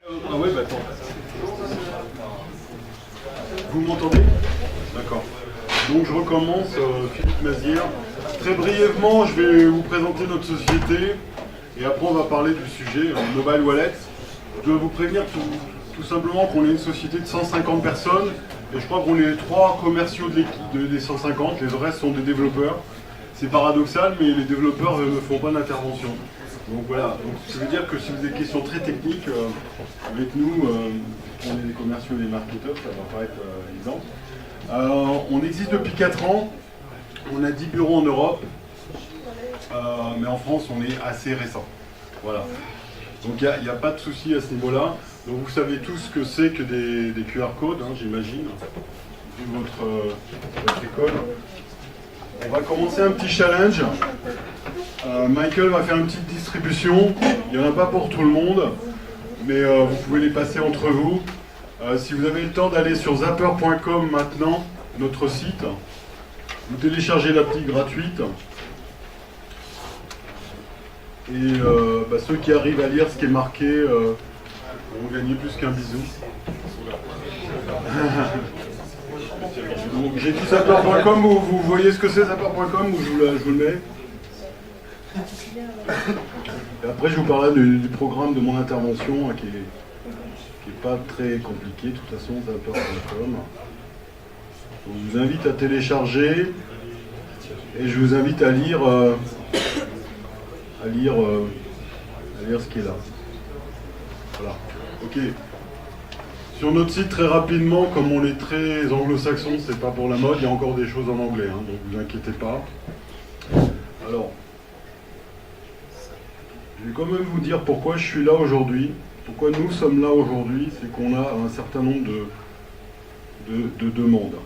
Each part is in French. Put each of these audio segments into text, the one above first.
Ah ouais, bah attends. Vous m'entendez? D'accord. Donc je recommence, Philippe Mazière. Très brièvement, je vais vous présenter notre société et après on va parler du sujet, Mobile Wallet. Je dois vous prévenir tout simplement qu'on est une société de 150 personnes et je crois qu'on est les 3 commerciaux de l'équipe des 150, les restes sont des développeurs. C'est paradoxal, mais les développeurs ne font pas d'intervention. Donc voilà, donc, ça veut dire que si vous avez des questions très techniques, avec nous, on est des commerciaux et des marketeurs, ça va pas être évident. On existe depuis 4 ans, on a 10 bureaux en Europe, mais en France on est assez récent. Voilà. Donc il n'y a pas de souci à ce niveau-là. Donc vous savez tous ce que c'est que des QR codes, hein, j'imagine, vu votre école. On va commencer un petit challenge. Michael va faire une petite distribution. Il n'y en a pas pour tout le monde, mais vous pouvez les passer entre vous. Si vous avez le temps d'aller sur zapper.com maintenant, notre site, vous téléchargez l'appli gratuite. Et ceux qui arrivent à lire ce qui est marqué vont gagner plus qu'un bisou. Donc j'ai dit zapper.com, vous voyez ce que c'est zapper.com ou je vous le mets. Et après je vous parlerai du programme de mon intervention qui est pas très compliqué, de toute façon zapper.com. Je vous invite à télécharger et je vous invite à lire ce qui est là. Voilà. Ok. Sur notre site, très rapidement, comme on est très anglo-saxon, c'est pas pour la mode, il y a encore des choses en anglais, hein, donc vous inquiétez pas. Alors, je vais quand même vous dire pourquoi je suis là aujourd'hui. Pourquoi nous sommes là aujourd'hui, c'est qu'on a un certain nombre de demandes.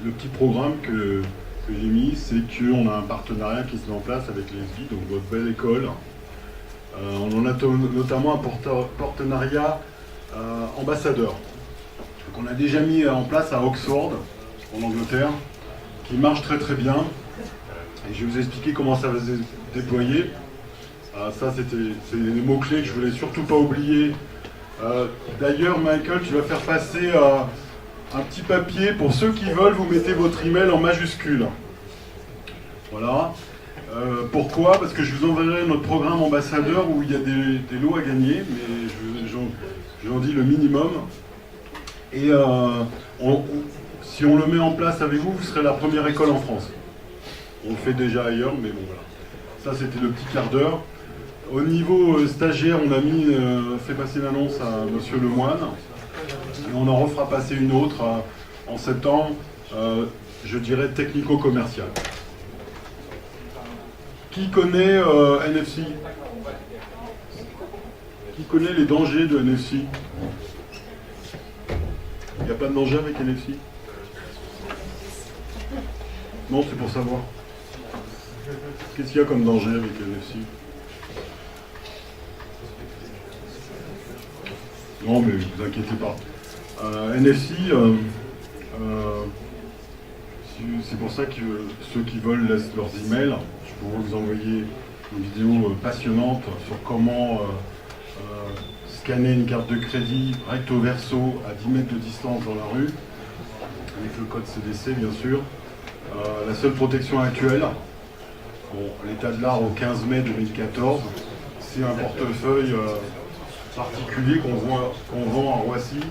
Le petit programme que j'ai mis, c'est qu'on a un partenariat qui se met en place avec l'ESBI, donc votre belle école. On en a notamment un partenariat ambassadeur. Donc on a déjà mis en place à Oxford, en Angleterre, qui marche très très bien. Et je vais vous expliquer comment ça va se déployer. Ça, c'est des mots-clés que je voulais surtout pas oublier. D'ailleurs, Michael, tu vas faire passer un petit papier. Pour ceux qui veulent, vous mettez votre email en majuscule. Voilà. Pourquoi? Parce que je vous enverrai notre programme ambassadeur où il y a des lots à gagner, mais j'en dis le minimum. Et si on le met en place avec vous, vous serez la première école en France. On le fait déjà ailleurs, mais bon voilà. Ça, c'était le petit quart d'heure. Au niveau stagiaire, on a fait passer l'annonce à Monsieur Lemoine. Et on en refera passer une autre en septembre, je dirais technico-commercial. Qui connaît NFC? Qui connaît les dangers de NFC? Il n'y a pas de danger avec NFC? Non, c'est pour savoir. Qu'est-ce qu'il y a comme danger avec NFC? Non, mais ne vous inquiétez pas. NFC, c'est pour ça que ceux qui veulent laissent leurs emails. Je pourrais vous envoyer une vidéo passionnante sur comment scanner une carte de crédit recto verso à 10 mètres de distance dans la rue, avec le code CDC bien sûr. La seule protection actuelle, bon, l'état de l'art au 15 mai 2014, c'est un portefeuille particulier qu'on vend à Roissy,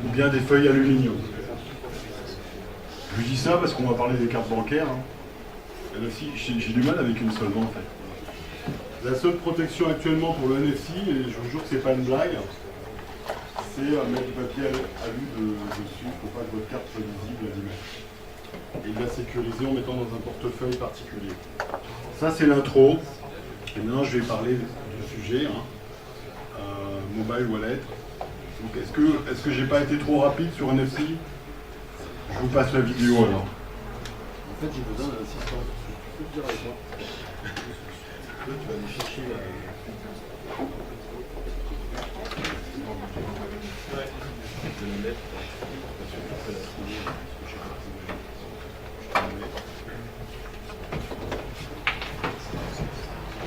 ou bien des feuilles aluminium. Je vous dis ça parce qu'on va parler des cartes bancaires. Hein. NFC, j'ai du mal avec une seule main en fait. La seule protection actuellement pour le NFC, et je vous jure que c'est pas une blague, c'est mettre du papier alu dessus pour pas que votre carte soit visible à 10 mètres. Et de la sécuriser en mettant dans un portefeuille particulier. Ça c'est l'intro. Et maintenant je vais parler du sujet. Hein. Mobile Wallet. Donc est-ce que j'ai pas été trop rapide sur NFC? Je vous passe la vidéo alors. En fait j'ai besoin d'un assistant. Tu peux te dire avec moi. Là tu vas aller chercher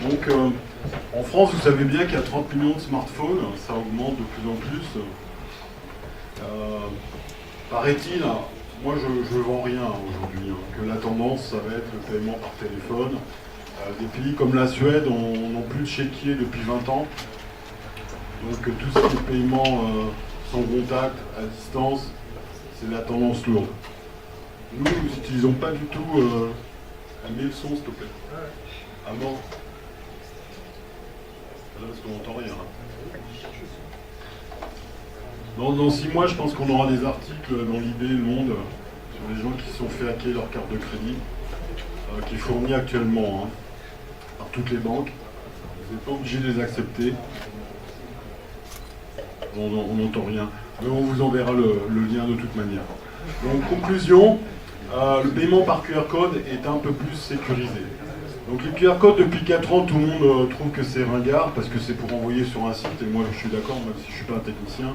Donc En France, vous savez bien qu'il y a 30 millions de smartphones, ça augmente de plus en plus. Paraît-il, moi je ne vends rien aujourd'hui, que la tendance ça va être le paiement par téléphone. Des pays comme la Suède n'ont plus de chéquier depuis 20 ans. Donc tout ce qui est paiement sans contact, à distance, c'est la tendance lourde. Nous n'utilisons pas du tout... mets le son s'il te plaît. À mort. Là, parce qu'on n'entend rien. Dans 6 mois, je pense qu'on aura des articles dans l'IB, Le Monde, sur les gens qui se sont fait hacker leur carte de crédit, qui est fournie actuellement par toutes les banques. Vous n'êtes pas obligé de les accepter. On n'entend rien. Mais on vous enverra le lien de toute manière. Donc, conclusion, le paiement par QR code est un peu plus sécurisé. Donc les QR codes, depuis 4 ans, tout le monde trouve que c'est ringard, parce que c'est pour envoyer sur un site, et moi je suis d'accord, même si je ne suis pas un technicien,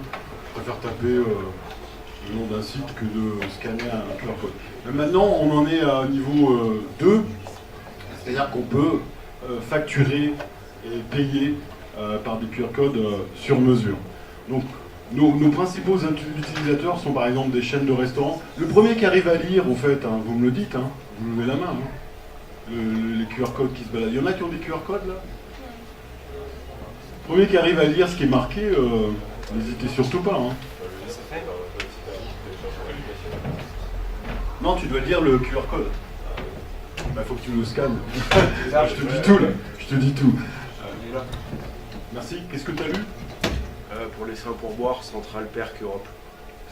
je préfère taper le nom d'un site que de scanner un QR code. Mais maintenant, on en est à niveau 2, c'est-à-dire qu'on peut facturer et payer par des QR codes sur mesure. Donc, nos principaux utilisateurs sont par exemple des chaînes de restaurants. Le premier qui arrive à lire, en fait, vous me le dites, vous levez la main, les QR codes qui se baladent. Il y en a qui ont des QR codes là? Le premier qui arrive à lire ce qui est marqué, n'hésitez surtout pas. Non, tu dois lire le QR code. Il faut que tu le scannes. Je te dis tout là. Je te dis tout. Merci. Qu'est-ce que tu as lu? Pour laisser un pourboire, Central Perk Europe.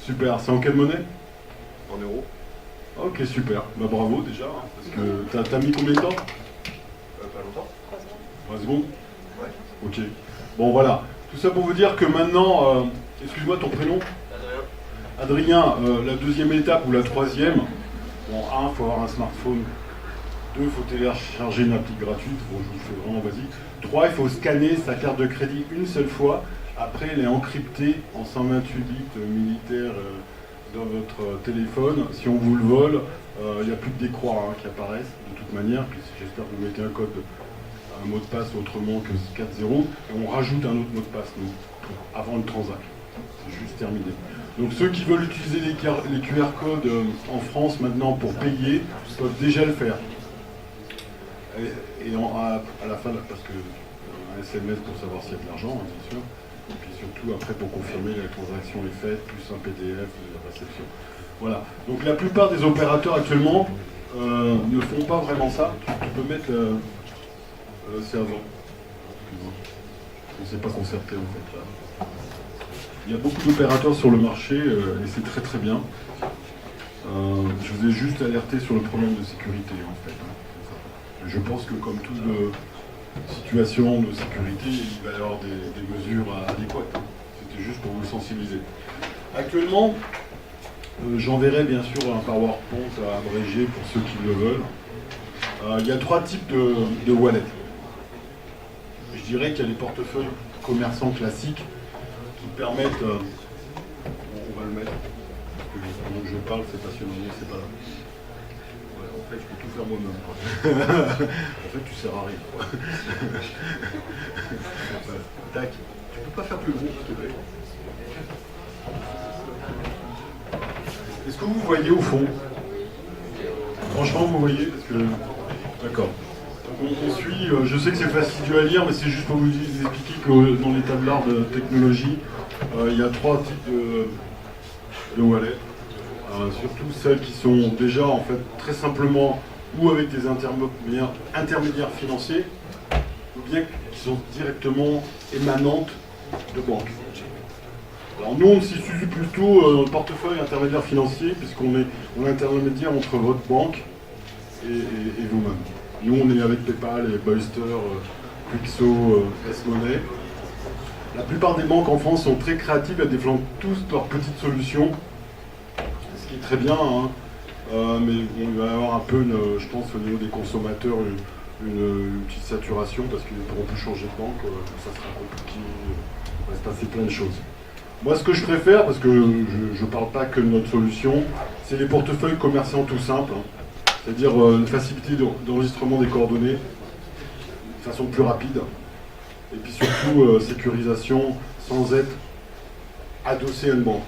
Super. C'est en quelle monnaie? En euros. Ok, super. Bah bravo déjà. Parce que t'as mis combien de temps? Pas longtemps. 3 secondes. Ouais. Ok. Bon voilà. Tout ça pour vous dire que maintenant, excuse-moi ton prénom? Adrien, la deuxième étape ou la troisième, bon, 1, il faut avoir un smartphone. 2, il faut télécharger une appli gratuite. Bon, je vous le fais vraiment basique. 3, il faut scanner sa carte de crédit une seule fois. Après, elle est encryptée en 128 bits militaires dans votre téléphone. Si on vous le vole, il n'y a plus de décroix qui apparaissent de toute manière. Puis j'espère que vous mettez un mot de passe autrement que 4.0. Et on rajoute un autre mot de passe, nous, avant le transac. C'est juste terminé. Donc ceux qui veulent utiliser les QR codes en France maintenant pour payer peuvent déjà le faire. Et à la fin, parce que un SMS pour savoir s'il y a de l'argent, bien sûr. Et puis surtout après pour confirmer la transaction est faite, plus un PDF de réception. Voilà. Donc la plupart des opérateurs actuellement ne font pas vraiment ça. Tu peux mettre le serveur. On ne s'est pas concerté en fait là. Il y a beaucoup d'opérateurs sur le marché et c'est très très bien. Je vous ai juste alerté sur le problème de sécurité en fait. Je pense que comme toute situation de sécurité, il va y avoir des mesures adéquates. C'était juste pour vous sensibiliser. Actuellement, j'enverrai bien sûr un PowerPoint à abréger pour ceux qui le veulent. Il y a 3 types de wallets. Je dirais qu'il y a les portefeuilles commerçants classiques qui permettent, on va le mettre, parce que pendant que je parle, c'est passionnant, c'est pas là. Ouais, en fait, je peux tout faire moi-même. En fait, tu sers à rien. Tac. Tu peux pas faire plus gros, s'il te plaît. Est-ce que vous voyez au fond? Franchement, vous voyez parce que... D'accord. On suit, je sais que c'est fastidieux à lire, mais c'est juste pour vous expliquer que dans les tablards de technologie, il y a 3 types de wallets. Surtout celles qui sont déjà en fait très simplement ou avec des intermédiaires financiers, ou bien qui sont directement émanantes de banques. Alors nous on se situe plutôt dans le portefeuille intermédiaire financier, puisqu'on est intermédiaire entre votre banque et vous-même. Nous, on est avec PayPal, et Boyster, Quixo, S-Money. La plupart des banques en France sont très créatives, elles développent tous leurs petites solutions, ce qui est très bien, mais il va y avoir un peu, je pense, au niveau des consommateurs, une petite saturation, parce qu'ils ne pourront plus changer de banque, ça sera compliqué, il va se passer plein de choses. Moi, ce que je préfère, parce que je ne parle pas que de notre solution, c'est les portefeuilles commerçants tout simples. C'est-à-dire une facilité d'enregistrement des coordonnées de façon plus rapide. et puis surtout sécurisation sans être adossé à une banque.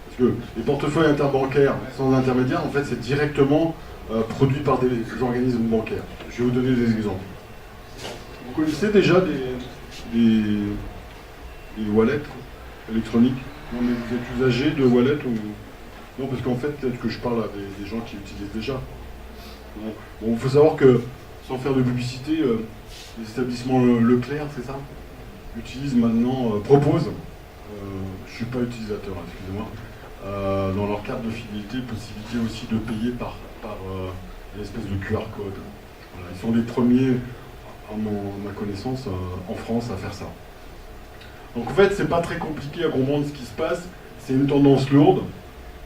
Parce que les portefeuilles interbancaires sans intermédiaire, en fait, c'est directement produit par des organismes bancaires. Je vais vous donner des exemples. Vous connaissez déjà des wallets électroniques? Non, mais vous êtes usagers de wallets ou... Non, parce qu'en fait, peut-être que je parle à des gens qui utilisent déjà. Bon, il faut savoir que, sans faire de publicité, les établissements Leclerc, c'est ça, utilisent maintenant, proposent, je ne suis pas utilisateur, excusez-moi, dans leur carte de fidélité, possibilité aussi de payer par une espèce de QR code. Voilà, ils sont les premiers, à ma connaissance, en France à faire ça. Donc en fait, c'est pas très compliqué à comprendre ce qui se passe, c'est une tendance lourde.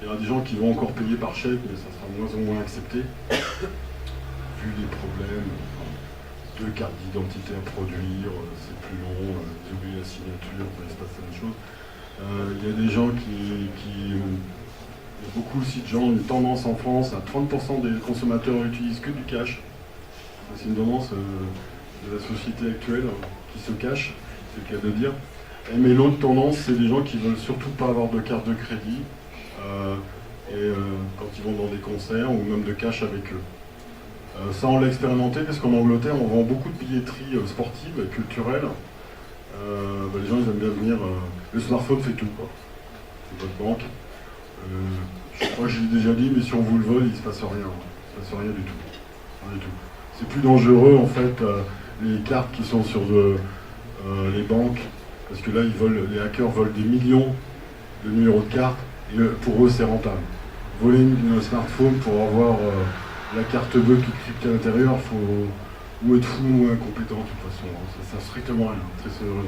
Il y aura des gens qui vont encore payer par chèque, mais ça sera moins en moins accepté, vu les problèmes de carte d'identité à produire, c'est plus long, vous oubliez la signature, il se passe la même chose. Il y a des gens il y a beaucoup aussi de gens, une tendance en France, à 30% des consommateurs n'utilisent que du cash. C'est une tendance de la société actuelle qui se cache, c'est le cas de dire. Mais l'autre tendance, c'est des gens qui veulent surtout pas avoir de carte de crédit, quand ils vont dans des concerts ou même de cash avec eux. Ça, on l'a expérimenté parce qu'en Angleterre, on vend beaucoup de billetterie sportive et culturelle. Les gens, ils aiment bien venir. Le smartphone fait tout, quoi. C'est votre banque. Je crois que je l'ai déjà dit, mais si on vous le vole, il ne se passe rien. Il ne se passe rien du tout. Rien du tout. C'est plus dangereux, en fait, les cartes qui sont sur les banques, parce que là, les hackers volent des millions de numéros de carte. Et pour eux, c'est rentable. Voler un smartphone pour avoir la carte bleue qui est cryptée à l'intérieur, il faut ou être fou ou incompétent de toute façon. Ça sert strictement rien, très sérieusement.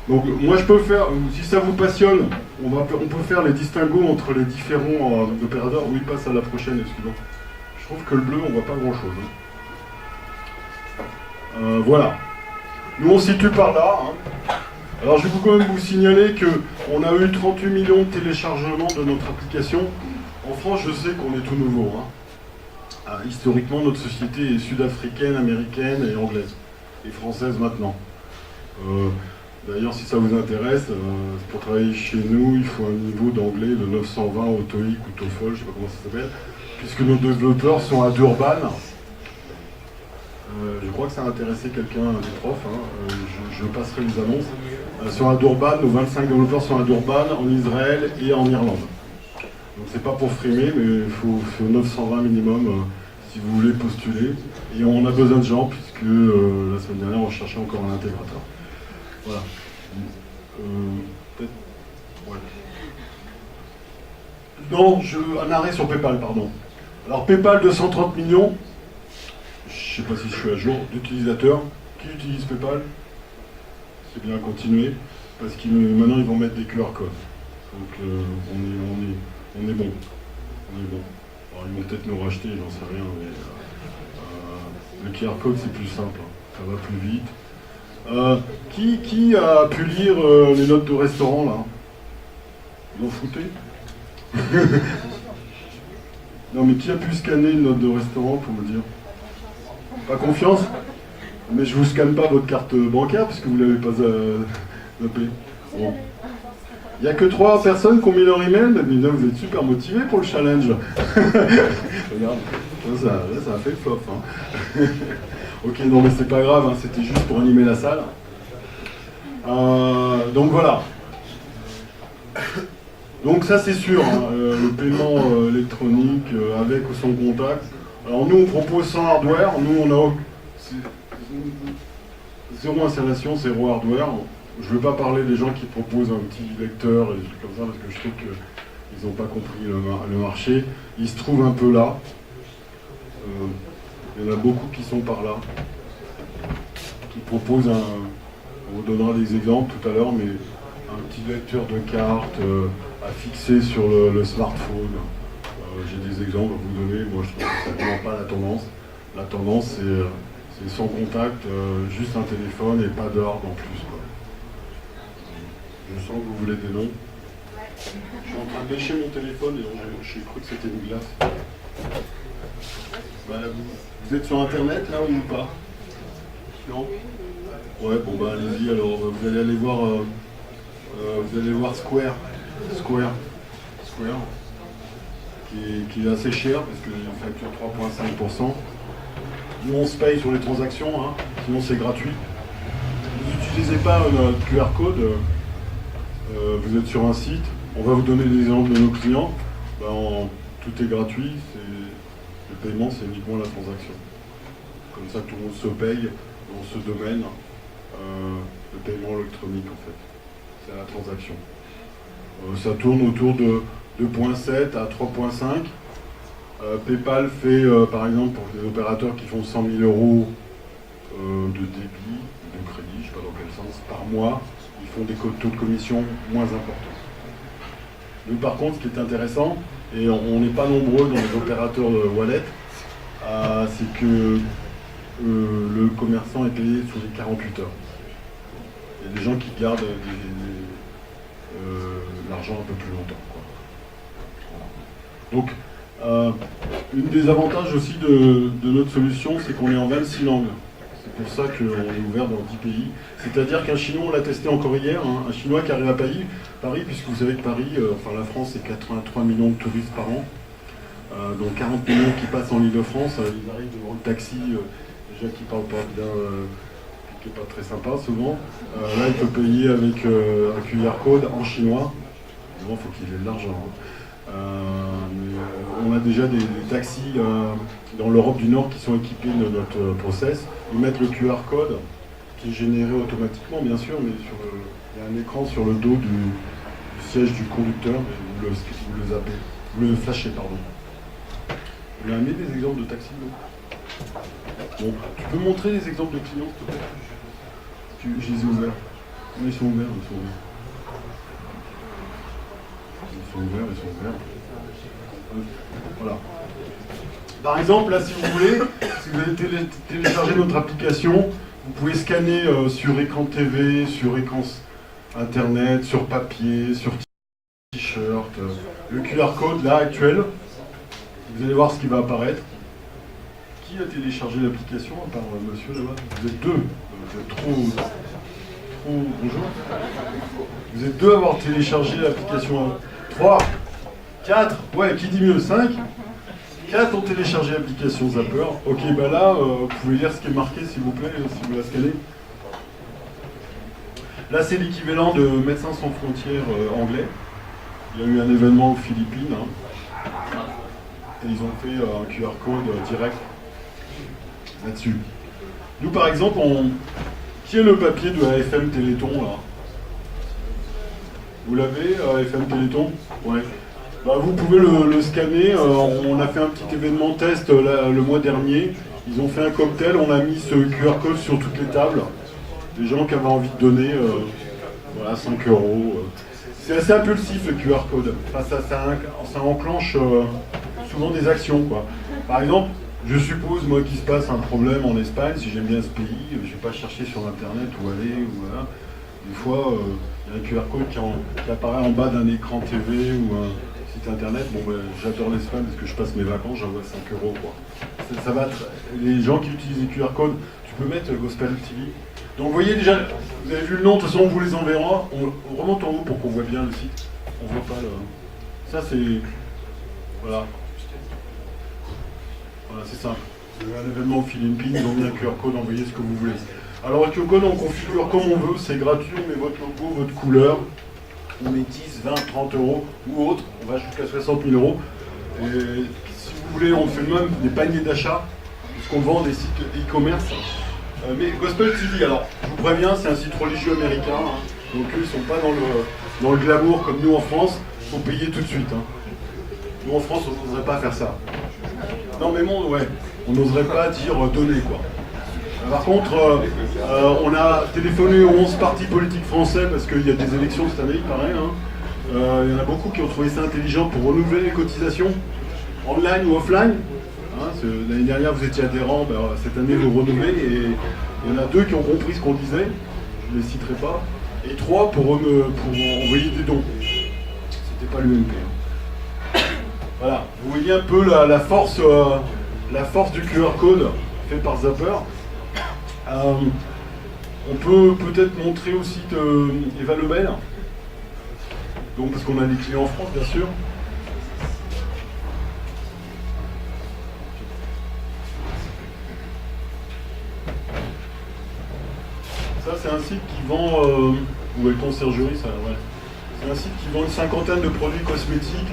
Donc moi je peux faire, si ça vous passionne, on peut faire les distinguos entre les différents opérateurs. Oui, passe à la prochaine, excusez-moi. Je trouve que le bleu, on voit pas grand-chose. Voilà. Nous on situe par là. Alors je vais quand même vous signaler qu'on a eu 38 millions de téléchargements de notre application. En France, je sais qu'on est tout nouveau. Historiquement, notre société est sud-africaine, américaine et anglaise. Et française maintenant. D'ailleurs, si ça vous intéresse, pour travailler chez nous, il faut un niveau d'anglais de 920 au TOEIC ou TOEFL, je ne sais pas comment ça s'appelle, puisque nos développeurs sont à Durban. Je crois que ça a intéressé quelqu'un des profs, je passerai les annonces. Sont à Durban, nos 25 développeurs sont à Durban, en Israël et en Irlande. Donc c'est pas pour frimer, mais il faut 920 minimum si vous voulez postuler. Et on a besoin de gens, puisque la semaine dernière, on cherchait encore un intégrateur. Voilà. Peut-être. Ouais. Non, un arrêt sur PayPal, pardon. Alors PayPal 230 millions. Je ne sais pas si je suis à jour, d'utilisateurs. Qui utilise PayPal? C'est bien à continuer, parce que maintenant ils vont mettre des QR codes. Donc on est bon. On est bon. Alors ils vont peut-être nous racheter, j'en sais rien, mais le QR code c'est plus simple, ça va plus vite. Qui a pu lire les notes de restaurant là? Vous en foutez? Non mais qui a pu scanner une note de restaurant pour me dire? Pas confiance? Mais je vous scanne pas votre carte bancaire parce que vous l'avez pas zappé. Bon. Il n'y a que 3 personnes qui ont mis leur email, mais là, vous êtes super motivés pour le challenge. Regarde, ça a fait le flop. Ok, non mais c'est pas grave, c'était juste pour animer la salle. Donc voilà. Donc ça c'est sûr, le paiement électronique avec ou sans contact. Alors nous on propose sans hardware, nous on a zéro installation, zéro hardware. Je ne veux pas parler des gens qui proposent un petit lecteur et des trucs comme ça, parce que je trouve qu'ils n'ont pas compris le marché. Ils se trouvent un peu là. Il y en a beaucoup qui sont par là, qui proposent on vous donnera des exemples tout à l'heure, mais un petit lecteur de cartes à fixer sur le smartphone. J'ai des exemples à vous donner. Moi, je trouve que c'est vraiment pas la tendance. La tendance, c'est sans contact, juste un téléphone et pas d'ordre en plus, quoi. Je sens que vous voulez des noms. Je suis en train de lécher mon téléphone et j'ai cru que c'était une glace. Voilà, vous êtes sur internet là ou pas? Non? Ouais, bon bah allez-y, alors vous allez aller voir, Square, Square, Square, qui est assez cher parce que facture 3,5%. Nous on se paye sur les transactions, hein, sinon c'est gratuit. Vous n'utilisez pas notre QR code, vous êtes sur un site, on va vous donner des exemples de nos clients, tout est gratuit, le paiement c'est uniquement la transaction. Comme ça tout le monde se paye dans ce domaine, le paiement électronique en fait, c'est la transaction. Ça tourne autour de 2,7 à 3,5. PayPal fait, par exemple, pour des opérateurs qui font 100 000 euros de débit, de crédit, je ne sais pas dans quel sens, par mois, ils font des taux de commission moins importants. Nous, par contre, ce qui est intéressant, et on n'est pas nombreux dans les opérateurs de wallet, c'est que le commerçant est payé sur les 48 heures. Il y a des gens qui gardent l'argent un peu plus longtemps, quoi. Donc, une des avantages aussi de notre solution, c'est qu'on est en 26 langues. C'est pour ça qu'on est ouvert dans 10 pays. C'est-à-dire qu'un Chinois, on l'a testé encore hier, hein, un Chinois qui arrive à Paris, puisque vous savez que Paris, la France, c'est 83 millions de touristes par an, dont 40 millions qui passent en Île-de-France. Ils arrivent devant le taxi, déjà qui ne parle pas bien, qui n'est pas très sympa souvent. Là, il peut payer avec un QR code en chinois. Il faut qu'il ait de l'argent. On a déjà des taxis dans l'Europe du Nord qui sont équipés de notre process. Ils mettent le QR code qui est généré automatiquement, bien sûr, mais il y a un écran sur le dos du siège du conducteur. Vous le flashez, pardon. Vous avez amené des exemples de taxis, non? Bon, tu peux montrer les exemples de clients, s'il te plaît? Je les ai ouverts. Oui, ils sont ouverts. Ils sont ouverts. Voilà. Par exemple, là, si vous voulez, si vous avez téléchargé notre application, vous pouvez scanner sur écran TV, sur écran internet, sur papier, sur t-shirt. Le QR code, là, actuel, vous allez voir ce qui va apparaître. Qui a téléchargé l'application, à part monsieur là-bas? Vous êtes deux. Vous êtes trop... Bonjour. Vous êtes deux à avoir téléchargé l'application. 3, 4, ouais, qui dit mieux? 5. 4 ont téléchargé l'application Zapper. Ok, bah là, vous pouvez lire ce qui est marqué, s'il vous plaît, si vous la scannez. Là, c'est l'équivalent de Médecins sans frontières anglais. Il y a eu un événement aux Philippines. Hein. Et ils ont fait un QR code direct là-dessus. Nous, par exemple, qui est le papier de AFM Téléthon, là? Vous l'avez, AFM Téléthon? Ouais. Bah, vous pouvez le scanner. On a fait un petit événement test le mois dernier. Ils ont fait un cocktail, on a mis ce QR code sur toutes les tables. Les gens qui avaient envie de donner, voilà, 5 euros. C'est assez impulsif le QR code. Enfin, ça enclenche souvent des actions, quoi. Par exemple, je suppose, moi, qu'il se passe un problème en Espagne, si j'aime bien ce pays, je ne vais pas chercher sur Internet où aller, ou voilà. Des fois, il y a un QR code qui apparaît en bas d'un écran TV ou un site Internet. Bon, ben, j'adore l'Espagne parce que je passe mes vacances, j'envoie 5 euros, quoi. Ça va être... Les gens qui utilisent les QR codes, tu peux mettre Gospel TV. Donc, vous voyez déjà, vous avez vu le nom, de toute façon, on vous les enverra. On remonte en haut pour qu'on voit bien le site. On voit pas le... Ça, c'est... Voilà. Voilà, c'est simple. Vous avez un événement aux Philippines, ils ont mis un QR code, envoyez ce que vous voulez. Alors, le QR code, on configure comme on veut, c'est gratuit, on met votre logo, votre couleur. On met 10, 20, 30 euros ou autre, on va jusqu'à 60 000 euros. Et si vous voulez, on fait même des paniers d'achat, puisqu'on vend des sites e-commerce. Mais Gospel TV, alors, je vous préviens, c'est un site religieux américain, hein, donc eux, ils ne sont pas dans le glamour comme nous en France, il faut payer tout de suite. Hein. Nous en France, on n'oserait pas faire ça. Non mais bon, ouais, on n'oserait pas dire donner, quoi. Par contre, on a téléphoné aux 11 partis politiques français, parce qu'il y a des élections cette année, pareil. Hein. Il y en a beaucoup qui ont trouvé ça intelligent pour renouveler les cotisations, online ou offline. Hein, l'année dernière, vous étiez adhérent, ben, cette année, vous renouvelez. Et il y en a 2 qui ont compris ce qu'on disait, je ne les citerai pas. Et 3 pour envoyer des dons. C'était pas l'UMP. Hein. Voilà, vous voyez un peu la force du QR code fait par Zapper. On peut peut-être montrer aussi Eva Lebel, donc parce qu'on a des clients en France bien sûr. Ça c'est un site qui vend, où est le conciergerie, ça, ouais. C'est un site qui vend une cinquantaine de produits cosmétiques,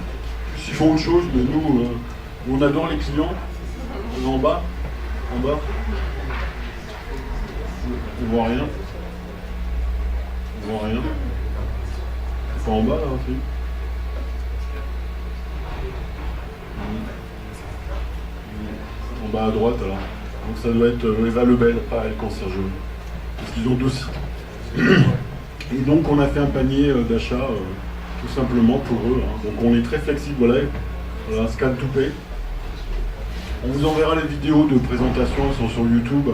plus ils font autre chose, mais nous, on adore les clients. En bas, on voit rien. On voit rien. C'est pas en bas là aussi. En bas à droite alors. Donc ça doit être Eva Lebel, pas El Conciergerie. Parce qu'ils ont deux sites. Et donc on a fait un panier d'achat tout simplement pour eux. Hein. Donc on est très flexible, voilà, scan to pay. On vous enverra les vidéos de présentation, elles sont sur YouTube.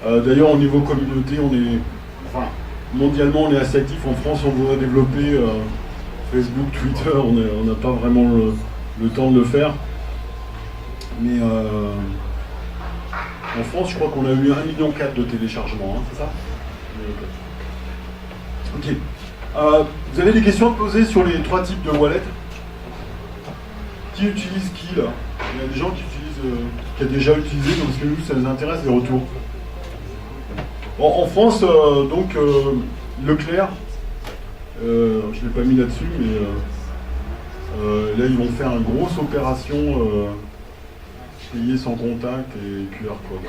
D'ailleurs au niveau communauté, on est. Enfin, mondialement on est assez actif. En France on voudrait développer Facebook, Twitter, on n'a pas vraiment le temps de le faire. Mais en France je crois qu'on a eu 1,4 million de téléchargements, hein, c'est ça? Ok. Vous avez des questions à poser sur les trois types de wallets? Qui utilise qui là? Il y a des gens qui utilisent, qui a déjà utilisé, parce que nous ça nous intéresse les retours. Bon, en France, donc Leclerc, je ne l'ai pas mis là-dessus, mais là ils vont faire une grosse opération payer sans contact et QR code.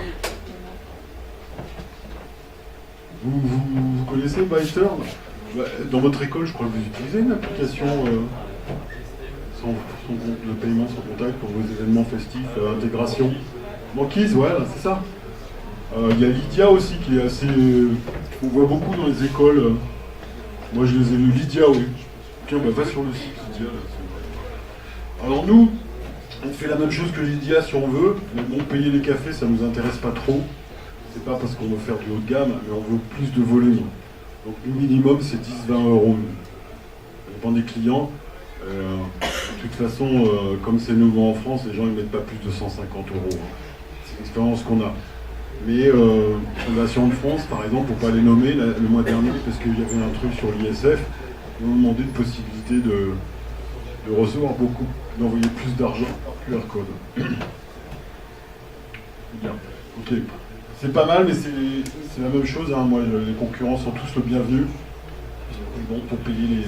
Vous connaissez Byster? Dans votre école, je crois que vous utilisez une application de paiement sans contact pour vos événements festifs, intégration. Banquise, ouais, c'est ça. Il y a Lydia aussi qui est assez. On voit beaucoup dans les écoles. Moi je les ai vus, Lydia, oui. Tiens, bah, va sur le site Lydia. Là, alors nous, on fait la même chose que Lydia si on veut, mais bon, payer les cafés, ça nous intéresse pas trop. C'est pas parce qu'on veut faire du haut de gamme, mais on veut plus de volume. Donc le minimum c'est 10-20 euros. Ça dépend des clients. De toute façon, comme c'est nouveau en France, les gens ne mettent pas plus de 150 euros. Hein. C'est l'expérience qu'on a. Mais Fondation de France, par exemple, pour ne pas les nommer, le mois dernier, parce qu'il y avait un truc sur l'ISF, ils m'ont demandé de possibilité de recevoir beaucoup, d'envoyer plus d'argent par QR code. Bien. Ok. C'est pas mal, mais c'est la même chose. Hein. Moi, les concurrents sont tous le bienvenu. Bon, pour payer les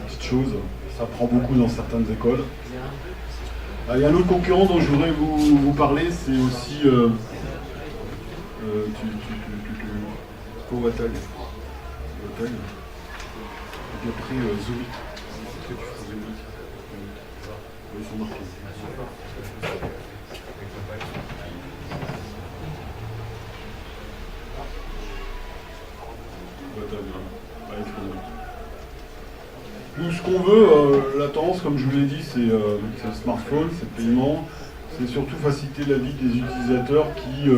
petites choses, ça prend beaucoup dans certaines écoles. Il y a un autre concurrent dont je voudrais vous parler, c'est aussi Powatag. Et puis après Zolit. Après tu feras Zolit. Ils sont marqués. Nous, ce qu'on veut, la tendance, comme je vous l'ai dit, c'est le smartphone, c'est le paiement. C'est surtout faciliter la vie des utilisateurs qui,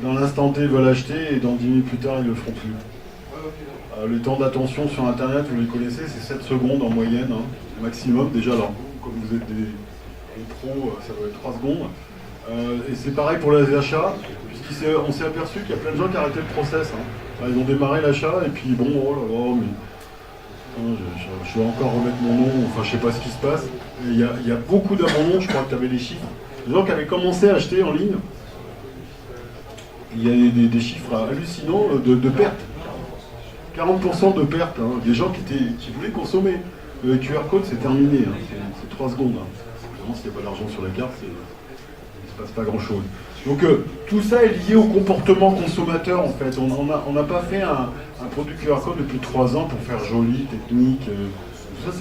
dans l'instant T, veulent acheter et dans 10 minutes plus tard, ils ne le feront plus. Le temps d'attention sur Internet, vous les connaissez, c'est 7 secondes en moyenne, hein, maximum. Déjà, alors, comme vous êtes des pros, ça doit être 3 secondes. Et c'est pareil pour les achats, puisqu'on s'est aperçu qu'il y a plein de gens qui arrêtaient le process. Hein. Ils ont démarré l'achat et puis bon, oh là là, mais je vais encore remettre mon nom, enfin je sais pas ce qui se passe. Il y a beaucoup d'abandons, je crois que tu avais les chiffres. Des gens qui avaient commencé à acheter en ligne, il y a des chiffres hallucinants de pertes. 40% de pertes, hein. Des gens qui voulaient consommer. Le QR code c'est terminé, hein. C'est 3 secondes. Hein. Évidemment s'il n'y a pas d'argent sur la carte, il ne se passe pas grand chose. Donc tout ça est lié au comportement consommateur en fait. On n'a pas fait un produit QR code depuis 3 ans pour faire joli, technique. Tout ça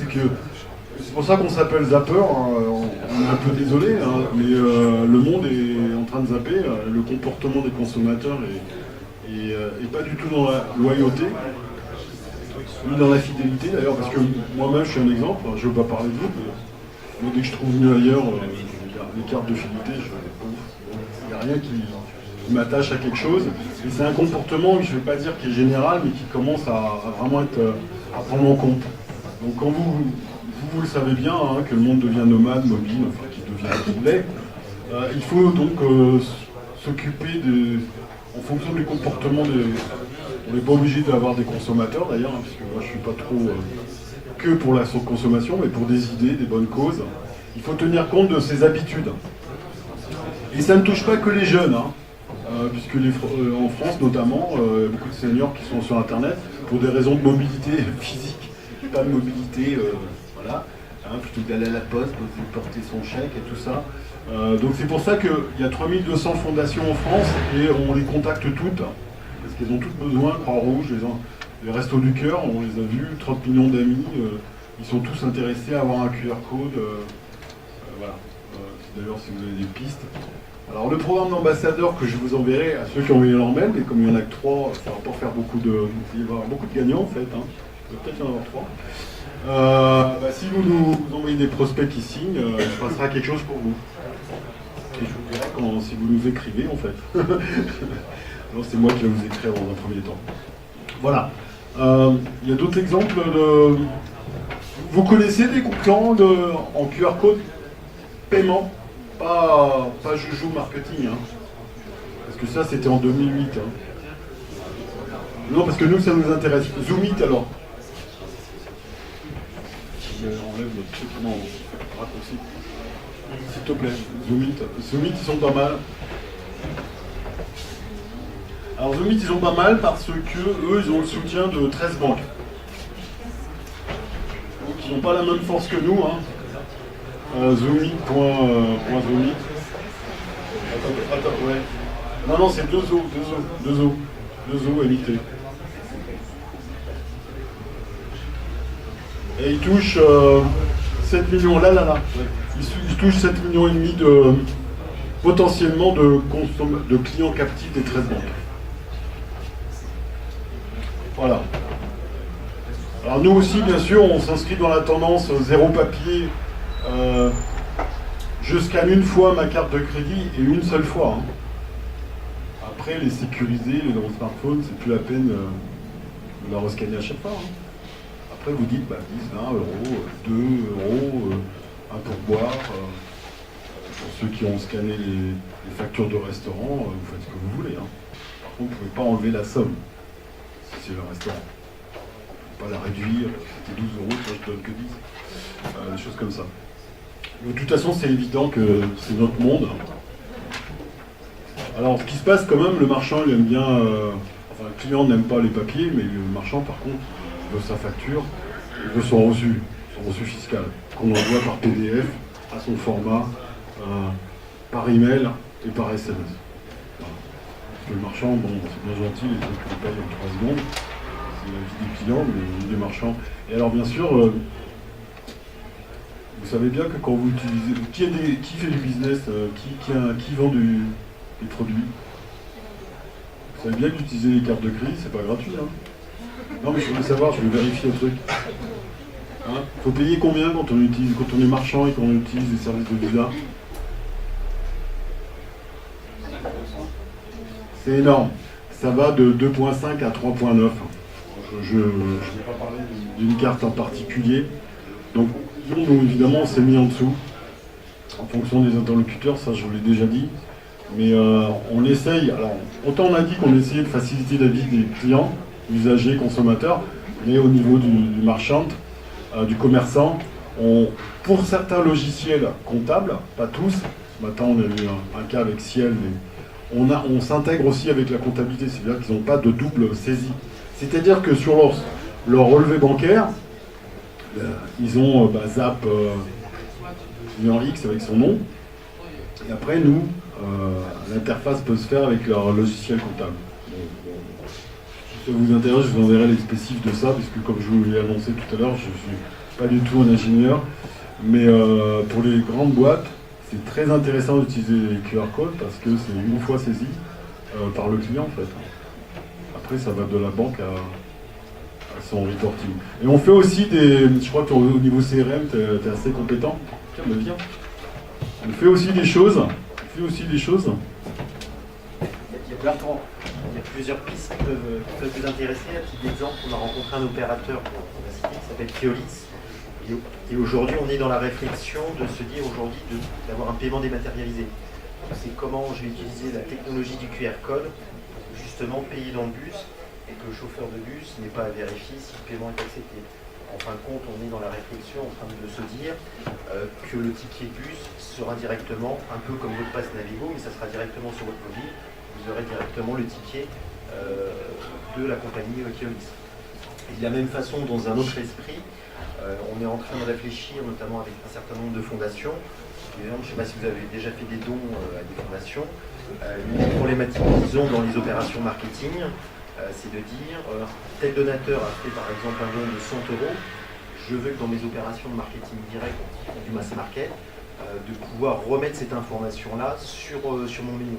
c'est pour ça qu'on s'appelle Zapper. Hein. On est un peu désolé, hein, mais le monde est en train de zapper. Le comportement des consommateurs est pas du tout dans la loyauté, ni dans la fidélité d'ailleurs, parce que moi-même je suis un exemple. Je ne veux pas parler de vous, mais dès que je trouve mieux ailleurs, les cartes de fidélité, il n'y a rien qui m'attache à quelque chose. Et c'est un comportement, je ne vais pas dire qui est général, mais qui commence à vraiment être à prendre en compte. Donc quand vous le savez bien, hein, que le monde devient nomade, mobile, enfin qui devient complet, il faut donc s'occuper en fonction du comportement on n'est pas obligé d'avoir des consommateurs d'ailleurs, hein, parce que moi je suis pas trop que pour la consommation, mais pour des idées, des bonnes causes. Il faut tenir compte de ses habitudes. Et ça ne touche pas que les jeunes, hein, puisque en France notamment, beaucoup de seniors qui sont sur Internet, pour des raisons de mobilité physique, pas de mobilité, voilà, hein, plutôt que d'aller à la poste, de porter son chèque et tout ça. Donc c'est pour ça qu'il y a 3200 fondations en France et on les contacte toutes, parce qu'elles ont toutes besoin, Croix-Rouge, les Restos du Cœur, on les a vus, 30 millions d'amis, ils sont tous intéressés à avoir un QR code, voilà. D'ailleurs si vous avez des pistes. Alors le programme d'ambassadeur que je vous enverrai à ceux qui ont envoyé leur mail, mais comme il n'y en a que 3, ça va pas faire beaucoup de. Il va y avoir beaucoup de gagnants en fait, hein. Peut-être y en avoir 3. Si vous nous envoyez des prospects qui signent, il se passera quelque chose pour vous. Et je vous dirai si vous nous écrivez en fait. Alors c'est moi qui vais vous écrire dans un premier temps. Voilà. Il y a d'autres exemples de. Vous connaissez des concurrents en QR code paiement, pas Joujou marketing, hein. Parce que ça c'était en 2008. Hein. Non, parce que nous ça nous intéresse. Zoomit alors. On enlève notre truc, non, raccourci. S'il te plaît, Zoomit. Zoomit ils sont pas mal. Alors Zoomit ils sont pas mal parce que eux ils ont le soutien de 13 banques. Donc ils n'ont pas la même force que nous, hein. Zoomit. Attends, ouais. Non, c'est 2 O émités. Et ils touchent 7 millions, là. Ouais. Ils touchent 7 millions et demi potentiellement de clients captifs des 13 banques. Voilà. Alors nous aussi, bien sûr, on s'inscrit dans la tendance zéro papier. Je scanne une fois ma carte de crédit et une seule fois. Hein. Après, les sécuriser, dans le smartphone, c'est plus la peine de la rescanner à chaque fois. Hein. Après, vous dites 10, 20 euros, 2 euros, un pourboire. Pour ceux qui ont scanné les factures de restaurant, vous faites ce que vous voulez. Hein. Par contre, vous ne pouvez pas enlever la somme, si c'est le restaurant. Vous ne pouvez pas la réduire, c'était 12 euros, toi je donne que 10. Des choses comme ça. De toute façon, c'est évident que c'est notre monde. Alors, ce qui se passe quand même, le marchand, il aime bien... enfin, le client n'aime pas les papiers, mais le marchand, par contre, il veut sa facture, il veut son reçu fiscal, qu'on envoie par PDF, à son format, par email et par SMS. Voilà. Parce que le marchand, bon, c'est bien gentil, il faut qu'il paye en 3 secondes. C'est la vie des clients, mais la vie des marchands. Et alors, bien sûr... vous savez bien que quand vous utilisez... Qui fait du business, qui vend des produits? Vous savez bien qu'utiliser les cartes de crédit, c'est pas gratuit. Hein. Non mais je voulais savoir, je veux vérifier le truc. Hein, faut payer combien quand on est marchand et qu'on utilise des services de Visa? C'est énorme. Ça va de 2.5 à 3.9. Je n'ai pas parlé d'une carte en particulier. Donc nous, évidemment, on s'est mis en dessous, en fonction des interlocuteurs, ça je vous l'ai déjà dit. Mais on essaye, alors autant on a dit qu'on essayait de faciliter la vie des clients, usagers, consommateurs, mais au niveau du marchand, du commerçant, pour certains logiciels comptables, pas tous, ce matin on a eu un cas avec Ciel, mais on s'intègre aussi avec la comptabilité, c'est-à-dire qu'ils n'ont pas de double saisie. C'est-à-dire que sur leur relevé bancaire, ils ont Zap client X avec son nom, et après nous, l'interface peut se faire avec leur logiciel comptable. Si ça vous intéresse, je vous enverrai les spécifiques de ça, puisque comme je vous l'ai annoncé tout à l'heure, je ne suis pas du tout un ingénieur, mais pour les grandes boîtes, c'est très intéressant d'utiliser les QR codes, parce que c'est une fois saisi par le client en fait. Après ça va de la banque à son reporting. Et on fait aussi je crois qu'au niveau CRM, tu es assez compétent. Tiens, mais viens. On fait aussi des choses. Bertrand, il y a plusieurs pistes qui peuvent vous intéresser. À titre d'exemple, on a rencontré un opérateur qu'on a cité qui s'appelle Keolis. Et aujourd'hui, on est dans la réflexion de se dire aujourd'hui d'avoir un paiement dématérialisé. C'est comment je vais utiliser la technologie du QR code justement payer dans le bus et que le chauffeur de bus n'ait pas à vérifier si le paiement est accepté. En fin de compte, on est dans la réflexion en train de se dire que le ticket de bus sera directement, un peu comme votre passe Navigo, mais ça sera directement sur votre mobile. Vous aurez directement le ticket de la compagnie Keolis. Et de la même façon, dans un autre esprit, on est en train de réfléchir, notamment avec un certain nombre de fondations. Je ne sais pas si vous avez déjà fait des dons à des fondations. Une problématique qu'ils ont dans les opérations marketing, c'est de dire tel donateur a fait par exemple un don de 100 €. Je veux que dans mes opérations de marketing direct, du mass market, de pouvoir remettre cette information-là sur mon menu.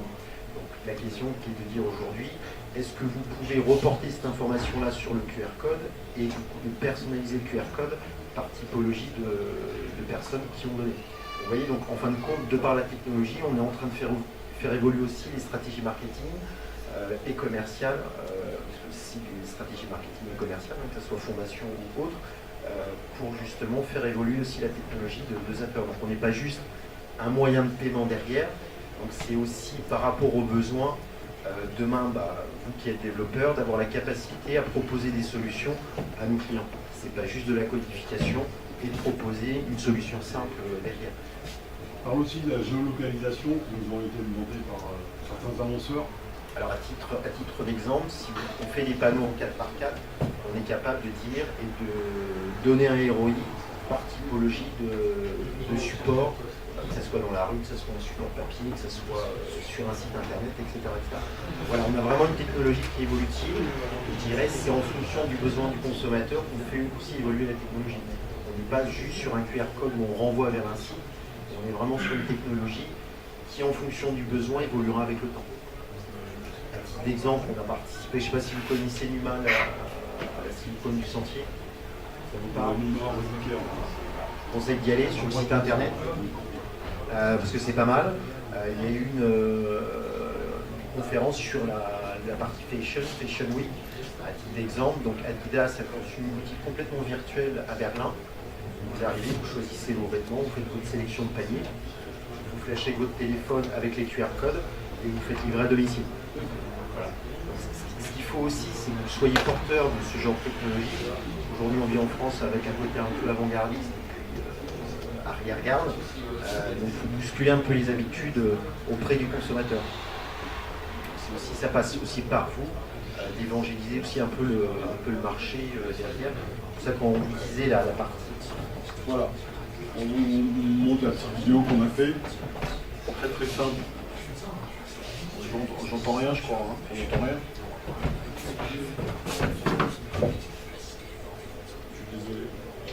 Donc la question qui est de dire aujourd'hui, est-ce que vous pouvez reporter cette information-là sur le QR code et de personnaliser le QR code par typologie de personnes qui ont donné. Vous voyez, donc en fin de compte, de par la technologie, on est en train de faire évoluer aussi les stratégies marketing et commerciales, aussi les stratégies marketing et commerciales, que ce soit fondation ou autre, pour justement faire évoluer aussi la technologie de Zapper. Donc on n'est pas juste un moyen de paiement derrière, donc c'est aussi par rapport aux besoins, demain, vous qui êtes développeur, d'avoir la capacité à proposer des solutions à nos clients. C'est pas juste de la codification et de proposer une solution simple derrière. Parle aussi de la géolocalisation qui nous ont été demandées par certains annonceurs. Alors à titre d'exemple, si on fait des panneaux en 4x4, on est capable de dire et de donner un ROI par typologie de support, que ce soit dans la rue, que ce soit en support papier, que ce soit sur un site internet, etc., etc. Voilà, on a vraiment une technologie qui est évolutive. Je dirais c'est en fonction du besoin du consommateur qu'on fait aussi évoluer la technologie. On n'est pas juste sur un QR code où on renvoie vers un site. On est vraiment sur une technologie qui, en fonction du besoin, évoluera avec le temps. À titre d'exemple, on a participé, je ne sais pas si vous connaissez Numa, la Silicone du Sentier. Ça vous parle? Je conseille d'y aller sur le site internet, parce que c'est pas mal. Il y a eu une conférence sur la partie Fashion Week. À titre d'exemple, donc Adidas a conçu une boutique complètement virtuelle à Berlin. Vous arrivez, vous choisissez vos vêtements, vous faites votre sélection de paniers, vous flashez votre téléphone avec les QR codes et vous faites livrer à domicile. Voilà. Ce qu'il faut aussi, c'est que vous soyez porteur de ce genre de technologie. Aujourd'hui, on vit en France avec un côté un peu avant-gardiste et puis arrière-garde. Donc, il faut bousculer un peu les habitudes auprès du consommateur. Aussi, ça passe aussi par vous, d'évangéliser aussi un peu le marché derrière. C'est pour ça qu'on utilisait la partie. Voilà, on vous montre la petite vidéo qu'on a fait. Très très simple. J'entends rien, je crois. Hein. On n'entend rien. Je suis désolé. Je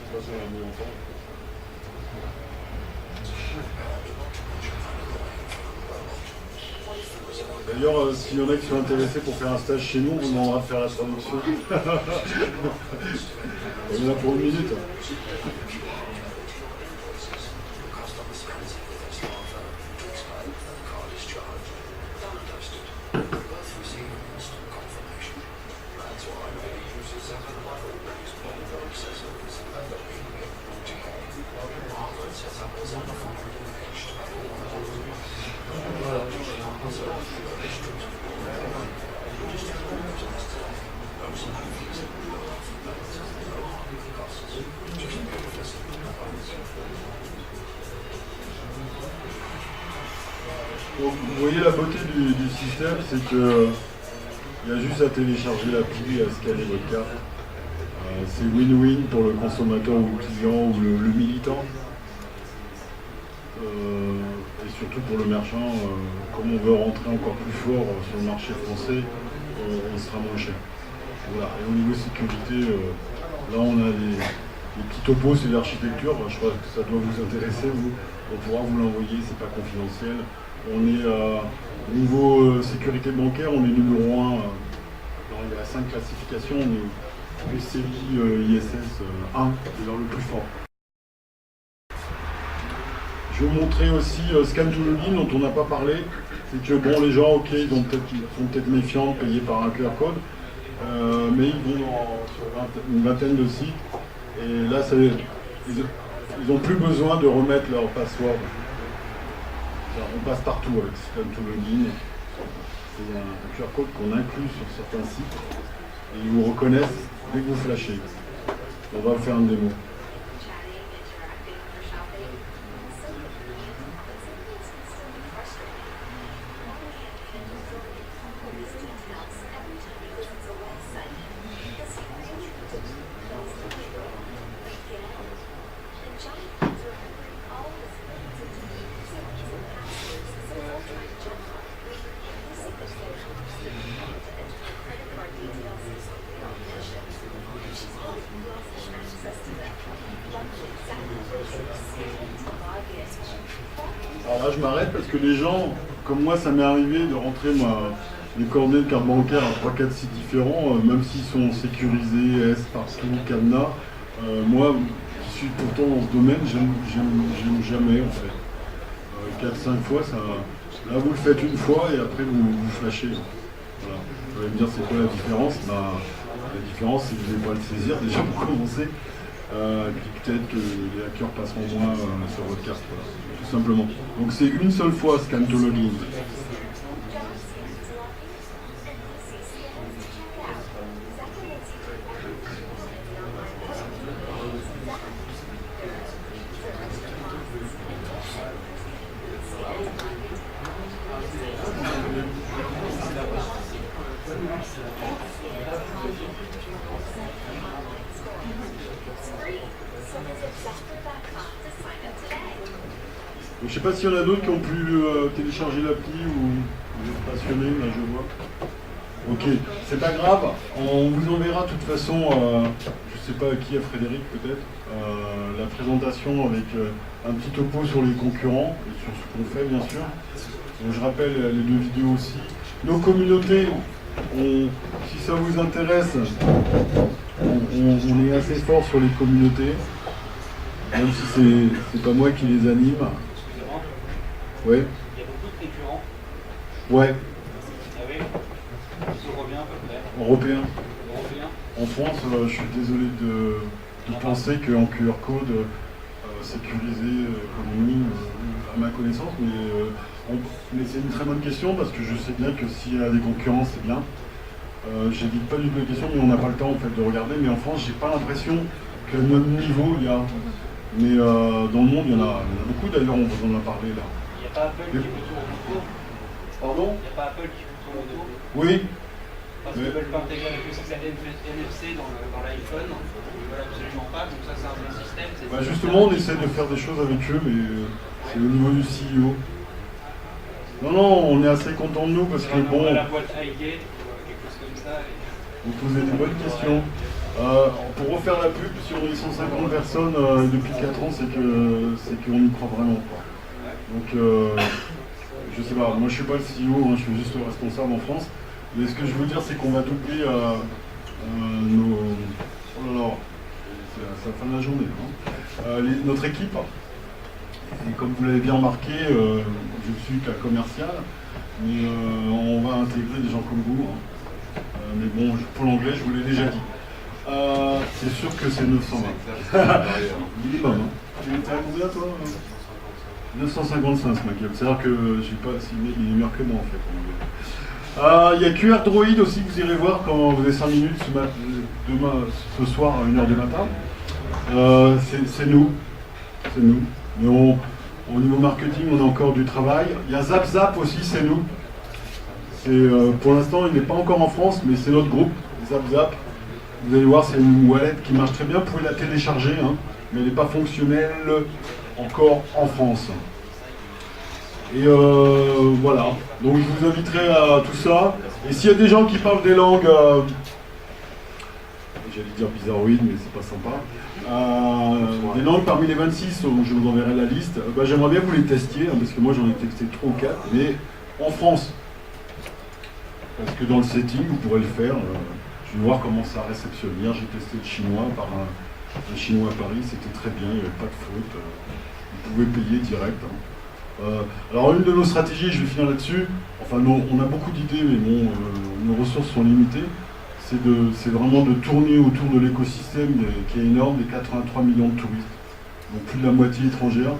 sais pas si on va mieux entendre. D'ailleurs, s'il y en a qui sont intéressés pour faire un stage chez nous, on demandera de faire la traduction. On est là pour une minute. Donc, vous voyez la beauté du système, c'est que il y a juste à télécharger l'appli et à scanner votre carte. C'est win-win pour le consommateur ou le client ou le militant. Et surtout pour le marchand, comme on veut rentrer encore plus fort sur le marché français, on sera moins cher. Voilà. Et au niveau sécurité, là on a les petits topos, c'est l'architecture. Je crois que ça doit vous intéresser, vous. On pourra vous l'envoyer, c'est pas confidentiel. On est au niveau sécurité bancaire, on est numéro 1 dans les 5 classifications, on est PCI ISS 1, c'est dans le plus fort. Je vais vous montrer aussi Scan to Login dont on n'a pas parlé. C'est que bon, les gens, ok, ils sont peut-être méfiants de payer par un QR code, mais ils vont sur une vingtaine de sites et là, ils n'ont plus besoin de remettre leur password. On passe partout avec Scan to Login. C'est un QR code qu'on inclut sur certains sites et ils vous reconnaissent dès que vous flashez. On va faire une démo. Alors là, je m'arrête parce que les gens, comme moi, ça m'est arrivé de rentrer les coordonnées de carte bancaire à 3-4 sites différents, même s'ils sont sécurisés, S partout, cadenas. Moi, je suis pourtant dans ce domaine, j'aime jamais en fait. 4-5 fois, ça. Là, vous le faites une fois et après vous flashez. Voilà. Vous allez me dire c'est quoi la différence? La différence, c'est que vous n'allez pas le saisir déjà pour commencer. Puis peut-être que les hackers passeront moins sur votre carte, voilà. Tout simplement. Donc c'est une seule fois scan to login. Je ne sais pas s'il y en a d'autres qui ont pu télécharger l'appli ou vous êtes passionnés, là je vois. Ok, c'est pas grave, on vous enverra de toute façon, je sais pas qui, à Frédéric peut-être, la présentation avec un petit topo sur les concurrents et sur ce qu'on fait bien sûr. Donc, je rappelle les 2 vidéos aussi. Nos communautés, si ça vous intéresse, on est assez fort sur les communautés, même si c'est pas moi qui les anime. Ouais. Il y a beaucoup de concurrents. Ouais. Ah oui. Européens à peu près. Européens. Européens. En France, je suis désolé de penser qu'en QR code sécurisé comme nous, à ma connaissance, mais c'est une très bonne question parce que je sais bien que s'il y a des concurrents, c'est bien. J'évite pas du tout la question, mais on n'a pas le temps en fait de regarder. Mais en France, j'ai pas l'impression qu'à notre niveau, il y a. Mais dans le monde, il y en a beaucoup d'ailleurs, on vous en a parlé là. Il n'y a pas Apple qui fait tourner autour. Pardon? Il n'y a pas Apple qui fait tourner autour. Oui. Parce qu'ils ne veulent pas intégrer la puissance NFC dans l'iPhone. Ils ne veulent absolument pas. Donc ça, c'est un bon système. Bah justement, on essaie de faire des choses avec eux, mais c'est au niveau du CEO. Non, on est assez content de nous parce que bon. La boîte iGate ou quelque chose comme ça. Vous posez des bonnes questions. Pour refaire la pub, si on est 150 personnes depuis 4 ans, c'est qu'on y croit vraiment. Donc, je sais pas, moi je suis pas le CEO, hein, je suis juste le responsable en France. Mais ce que je veux dire, c'est qu'on va doubler nos. Oh là là, c'est la fin de la journée. Hein. Notre équipe, et comme vous l'avez bien remarqué, je suis qu'un commercial, mais on va intégrer des gens comme vous. Hein. Mais bon, pour l'anglais, je vous l'ai déjà dit. C'est sûr que c'est 920. Minimum. Hein. Tu es à combien toi 955 ma gueule. C'est-à-dire que j'ai pas si il est meilleur que moi en fait en anglais. Il y a QR Droid aussi que vous irez voir quand vous avez 5 minutes ce soir à 1h du matin. C'est nous. C'est nous. Mais au niveau marketing, on a encore du travail. Il y a ZapZap aussi, c'est nous. Pour l'instant, il n'est pas encore en France, mais c'est notre groupe, ZapZap. Vous allez voir, c'est une wallet qui marche très bien. Vous pouvez la télécharger, hein, mais elle n'est pas fonctionnelle encore en France. Et voilà. Donc je vous inviterai à tout ça. Et s'il y a des gens qui parlent des langues, j'allais dire bizarroïdes, mais c'est pas sympa. Des langues parmi les 26, donc je vous enverrai la liste. J'aimerais bien que vous les testiez, hein, parce que moi j'en ai testé 3 ou 4, mais en France. Parce que dans le setting, vous pourrez le faire. Je vais voir comment ça réceptionne. Hier, j'ai testé le chinois par un chinois à Paris, c'était très bien, il n'y avait pas de faute. Vous pouvez payer direct. Hein. Alors, une de nos stratégies, je vais finir là-dessus, enfin, on a beaucoup d'idées, mais bon, nos ressources sont limitées. C'est vraiment de tourner autour de l'écosystème qui est énorme, des 83 millions de touristes. Donc, plus de la moitié étrangère.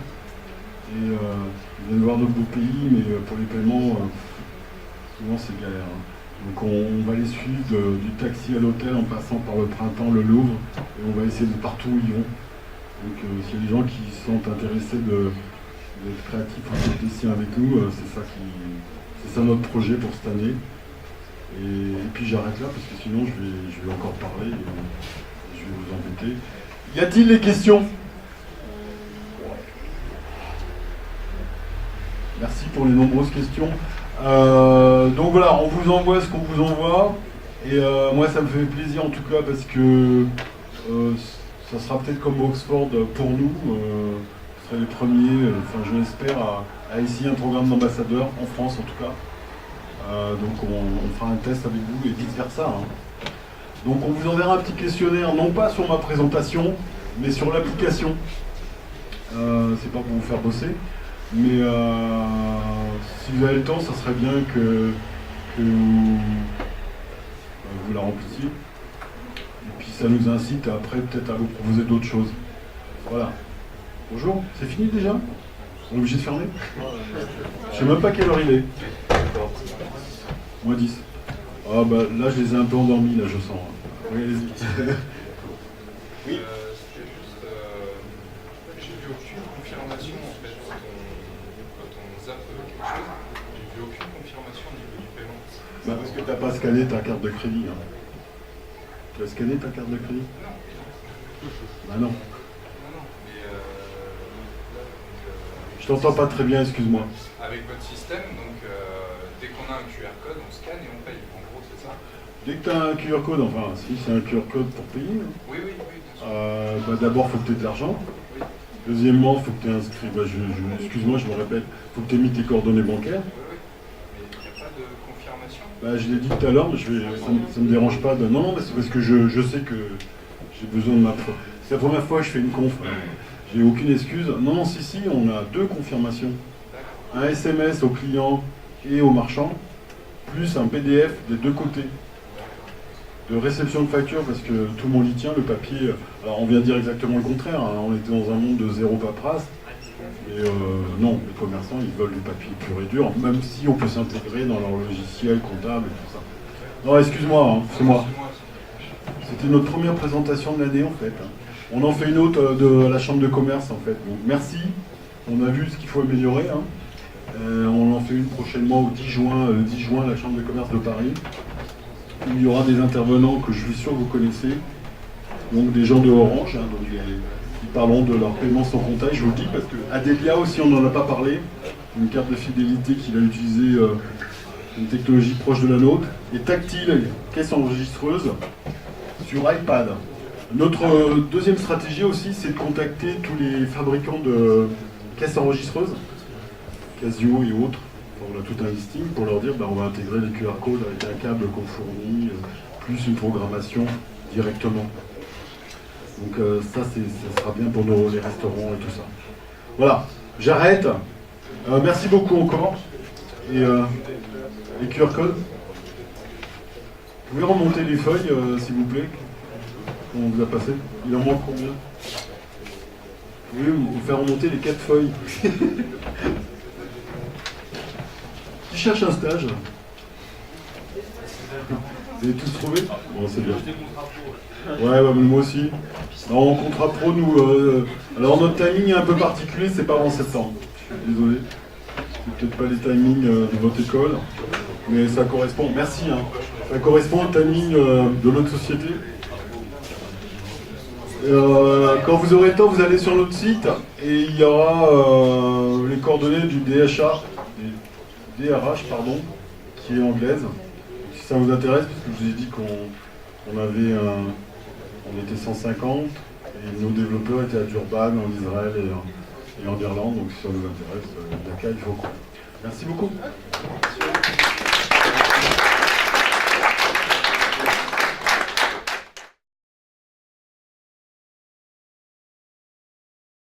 Et vous allez voir d'autres beaux pays, mais pour les paiements, Souvent c'est galère. Hein. Donc on va les suivre du taxi à l'hôtel en passant par le Printemps, le Louvre, et on va essayer de partout où ils vont. Donc s'il y a des gens qui sont intéressés d'être créatifs en technicien avec nous, c'est ça notre projet pour cette année. Et puis j'arrête là parce que sinon je vais encore parler et je vais vous embêter. Y a-t-il des questions? Merci pour les nombreuses questions. Donc voilà, on vous envoie ce qu'on vous envoie. Et moi ça me fait plaisir en tout cas parce que ça sera peut-être comme Oxford pour nous. Vous serez les premiers, enfin je l'espère, à essayer un programme d'ambassadeur, en France en tout cas. Donc on fera un test avec vous et vice versa. Hein. Donc on vous enverra un petit questionnaire, non pas sur ma présentation, mais sur l'application. C'est pas pour vous faire bosser, mais si vous avez le temps, ça serait bien que vous la remplissiez. Et puis ça nous incite après peut-être à vous proposer d'autres choses. Voilà. Bonjour, c'est fini déjà? On est obligé de fermer? Je sais même pas quelle heure il est. Moins 10. Ah bah là je les ai un peu endormis, là je sens. Oui, allez-y. C'était juste, j'ai vu aucune confirmation en fait quand on zappe quelque chose, j'ai vu aucune confirmation au niveau du paiement. Bah parce que t'as pas scanné ta carte de crédit. Hein. Tu as scanné ta carte de crédit? Non. Bah non. Non, mais Je t'entends pas très bien, excuse-moi. avec votre système, donc dès qu'on a un QR code, on scanne et on paye. En gros, c'est ça? Dès que tu as un QR code, enfin si c'est un QR code pour payer, hein, Oui, bien sûr. bah, d'abord il faut que tu aies de l'argent. Oui. Deuxièmement, il faut que tu aies inscrit, bah, excuse-moi je me répète, il faut que tu aies mis tes coordonnées bancaires. Oui. Mais il n'y a pas de confirmation? Bah, je l'ai dit tout à l'heure, mais ça me dérange pas de... Non, mais c'est parce que je sais que j'ai besoin de ma preuve. C'est la première fois que je fais une conf, j'ai aucune excuse. Non, si, on a 2 confirmations. Un SMS au client et au marchand, plus un PDF des 2 côtés. De réception de facture, parce que tout le monde y tient, le papier... Alors on vient dire exactement le contraire, hein, on était dans un monde de zéro paperasse. Et non, les commerçants, ils veulent du papier pur et dur, même si on peut s'intégrer dans leur logiciel comptable et tout ça. Non, excuse-moi, hein, c'est moi. C'était notre première présentation de l'année, en fait. On en fait une autre de la Chambre de commerce, en fait. Donc merci, on a vu ce qu'il faut améliorer. Hein. On en fait une prochainement au 10 juin, la Chambre de commerce de Paris. Où il y aura des intervenants que je suis sûr que vous connaissez. Donc des gens de Orange, hein, donc qui parleront de leur paiement sans comptage, je vous le dis, parce que Adelia aussi, on n'en a pas parlé. Une carte de fidélité qu'il a utilisée, une technologie proche de la nôtre. Et Tactile, caisse enregistreuse sur iPad. Notre deuxième stratégie aussi, c'est de contacter tous les fabricants de caisses enregistreuses, Casio et autres. On a tout un listing pour leur dire on va intégrer les QR codes avec un câble qu'on fournit, plus une programmation directement. Donc ça sera bien pour les restaurants et tout ça. Voilà, j'arrête. Merci beaucoup encore. Et les QR codes. Vous pouvez remonter les feuilles, s'il vous plaît, qu'on vous a passé. Il en manque combien? Vous pouvez vous faire remonter les 4 feuilles. Qui cherche un stage? Vous avez tous trouvé? Bon, c'est bien. Ouais, mais moi aussi. Alors, en contrat pro, nous... alors, notre timing est un peu particulier, c'est pas avant septembre. Je suis désolé. C'est peut-être pas les timings de votre école, mais ça correspond... Merci, hein. Ça correspond au timing de notre société. Quand vous aurez le temps, vous allez sur notre site et il y aura les coordonnées du DRH, qui est anglaise. Si ça vous intéresse, parce que je vous ai dit qu'on avait on était 150 et nos développeurs étaient à Durban, en Israël et en Irlande, donc si ça vous intéresse, Dakar, il faut quoi. Merci beaucoup.